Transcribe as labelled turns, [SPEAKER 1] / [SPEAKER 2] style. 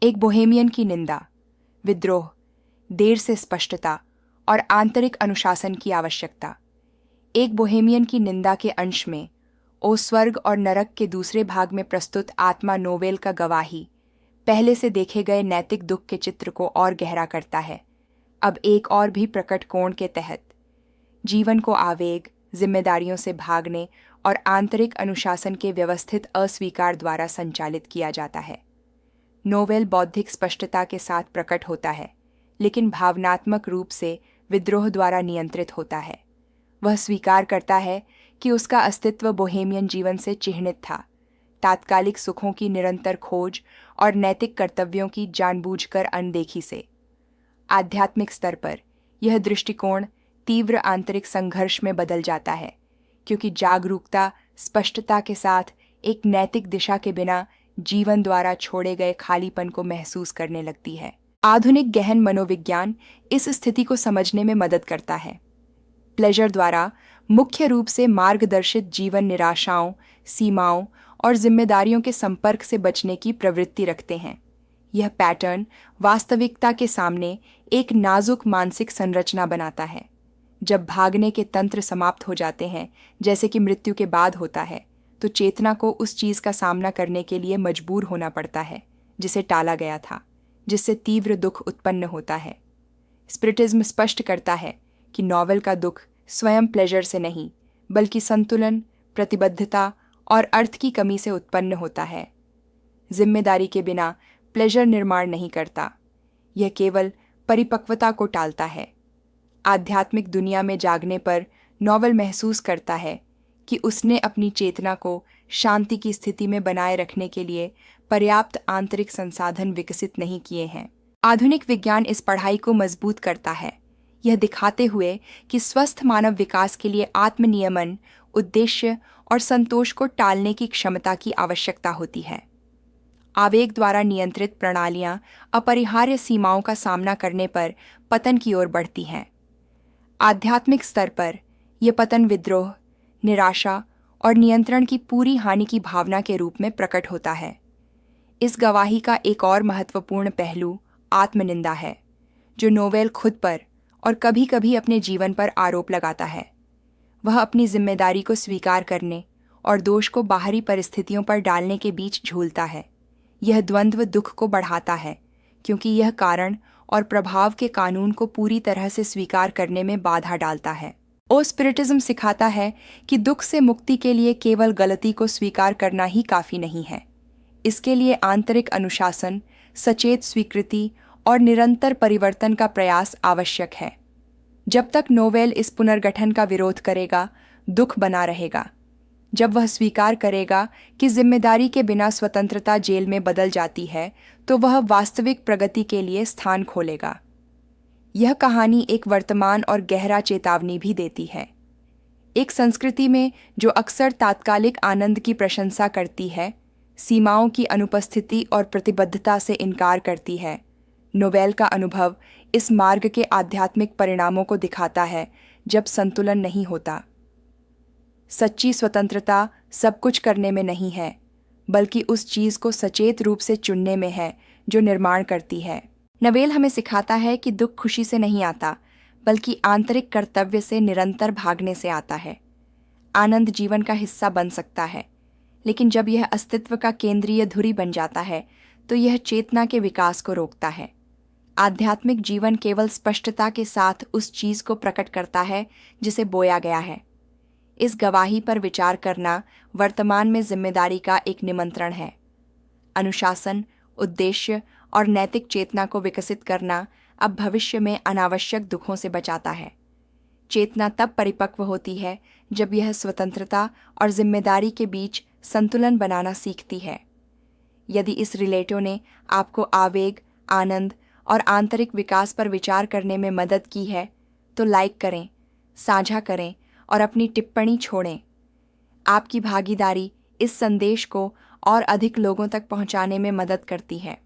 [SPEAKER 1] एक बोहेमियन की निंदा, विद्रोह, देर से स्पष्टता और आंतरिक अनुशासन की आवश्यकता। एक बोहेमियन की निंदा के अंश में ओ स्वर्ग और नरक के दूसरे भाग में प्रस्तुत आत्मा नोवेल का गवाही पहले से देखे गए नैतिक दुख के चित्र को और गहरा करता है, अब एक और भी प्रकट कोण के तहत। जीवन को आवेग, जिम्मेदारियों से भागने और आंतरिक अनुशासन के व्यवस्थित अस्वीकार द्वारा संचालित किया जाता है। नोवेल बौद्धिक स्पष्टता के साथ प्रकट होता है, लेकिन भावनात्मक रूप से विद्रोह द्वारा नियंत्रित होता है। वह स्वीकार करता है कि उसका अस्तित्व बोहेमियन जीवन से चिह्नित था, तात्कालिक सुखों की निरंतर खोज और नैतिक कर्तव्यों की जानबूझकर अनदेखी से। आध्यात्मिक स्तर पर यह दृष्टिकोण तीव्र आंतरिक संघर्ष में बदल जाता है, क्योंकि जागरूकता स्पष्टता के साथ एक नैतिक दिशा के बिना जीवन द्वारा छोड़े गए खालीपन को महसूस करने लगती है। आधुनिक गहन मनोविज्ञान इस स्थिति को समझने में मदद करता है। प्लेजर द्वारा मुख्य रूप से मार्गदर्शित जीवन निराशाओं, सीमाओं और जिम्मेदारियों के संपर्क से बचने की प्रवृत्ति रखते हैं। यह पैटर्न वास्तविकता के सामने एक नाजुक मानसिक संरचना बनाता है। जब भागने के तंत्र समाप्त हो जाते हैं, जैसे कि मृत्यु के बाद होता है, तो चेतना को उस चीज का सामना करने के लिए मजबूर होना पड़ता है जिसे टाला गया था, जिससे तीव्र दुख उत्पन्न होता है। स्पिरिटिज्म स्पष्ट करता है कि नॉवेल का दुख स्वयं प्लेजर से नहीं, बल्कि संतुलन, प्रतिबद्धता और अर्थ की कमी से उत्पन्न होता है। जिम्मेदारी के बिना प्लेजर निर्माण नहीं करता, यह केवल परिपक्वता को टालता है। आध्यात्मिक दुनिया में जागने पर नॉवेल महसूस करता है कि उसने अपनी चेतना को शांति की स्थिति में बनाए रखने के लिए पर्याप्त आंतरिक संसाधन विकसित नहीं किए हैं। आधुनिक विज्ञान इस पढ़ाई को मजबूत करता है, यह दिखाते हुए कि स्वस्थ मानव विकास के लिए आत्मनियमन, उद्देश्य और संतोष को टालने की क्षमता की आवश्यकता होती है। आवेग द्वारा नियंत्रित प्रणालियां अपरिहार्य सीमाओं का सामना करने पर पतन की ओर बढ़ती हैं। आध्यात्मिक स्तर पर यह पतन विद्रोह, निराशा और नियंत्रण की पूरी हानि की भावना के रूप में प्रकट होता है। इस गवाही का एक और महत्वपूर्ण पहलू आत्मनिंदा है, जो नोवेल खुद पर और कभी-कभी अपने जीवन पर आरोप लगाता है। वह अपनी जिम्मेदारी को स्वीकार करने और दोष को बाहरी परिस्थितियों पर डालने के बीच झूलता है। यह द्वंद्व दुख को बढ़ाता है, क्योंकि यह कारण और प्रभाव के कानून को पूरी तरह से स्वीकार करने में बाधा डालता है। ओ स्पिरिटिज्म सिखाता है कि दुख से मुक्ति के लिए केवल गलती को स्वीकार करना ही काफी नहीं है। इसके लिए आंतरिक अनुशासन, सचेत स्वीकृति और निरंतर परिवर्तन का प्रयास आवश्यक है। जब तक नोवेल इस पुनर्गठन का विरोध करेगा, दुख बना रहेगा। जब वह स्वीकार करेगा कि जिम्मेदारी के बिना स्वतंत्रता जेल में बदल जाती है, तो वह वास्तविक प्रगति के लिए स्थान खोलेगा। यह कहानी एक वर्तमान और गहरा चेतावनी भी देती है। एक संस्कृति में जो अक्सर तात्कालिक आनंद की प्रशंसा करती है, सीमाओं की अनुपस्थिति और प्रतिबद्धता से इनकार करती है, नोवेल का अनुभव इस मार्ग के आध्यात्मिक परिणामों को दिखाता है जब संतुलन नहीं होता। सच्ची स्वतंत्रता सब कुछ करने में नहीं है, बल्कि उस चीज को सचेत रूप से चुनने में है जो निर्माण करती है। नोवेल हमें सिखाता है कि दुख खुशी से नहीं आता, बल्कि आंतरिक कर्तव्य से निरंतर भागने से आता है। आनंद जीवन का हिस्सा बन सकता है, लेकिन जब यह अस्तित्व का केंद्रीय धुरी बन जाता है, तो यह चेतना के विकास को रोकता है। आध्यात्मिक जीवन केवल स्पष्टता के साथ उस चीज को प्रकट करता है जिसे बोया गया है। इस गवाही पर विचार करना वर्तमान में जिम्मेदारी का एक निमंत्रण है। अनुशासन, उद्देश्य और नैतिक चेतना को विकसित करना अब भविष्य में अनावश्यक दुखों से बचाता है। चेतना तब परिपक्व होती है जब यह स्वतंत्रता और जिम्मेदारी के बीच संतुलन बनाना सीखती है। यदि इस रिलेटो ने आपको आवेग, आनंद और आंतरिक विकास पर विचार करने में मदद की है, तो लाइक करें, साझा करें और अपनी टिप्पणी छोड़ें। आपकी भागीदारी इस संदेश को और अधिक लोगों तक पहुंचाने में मदद करती है।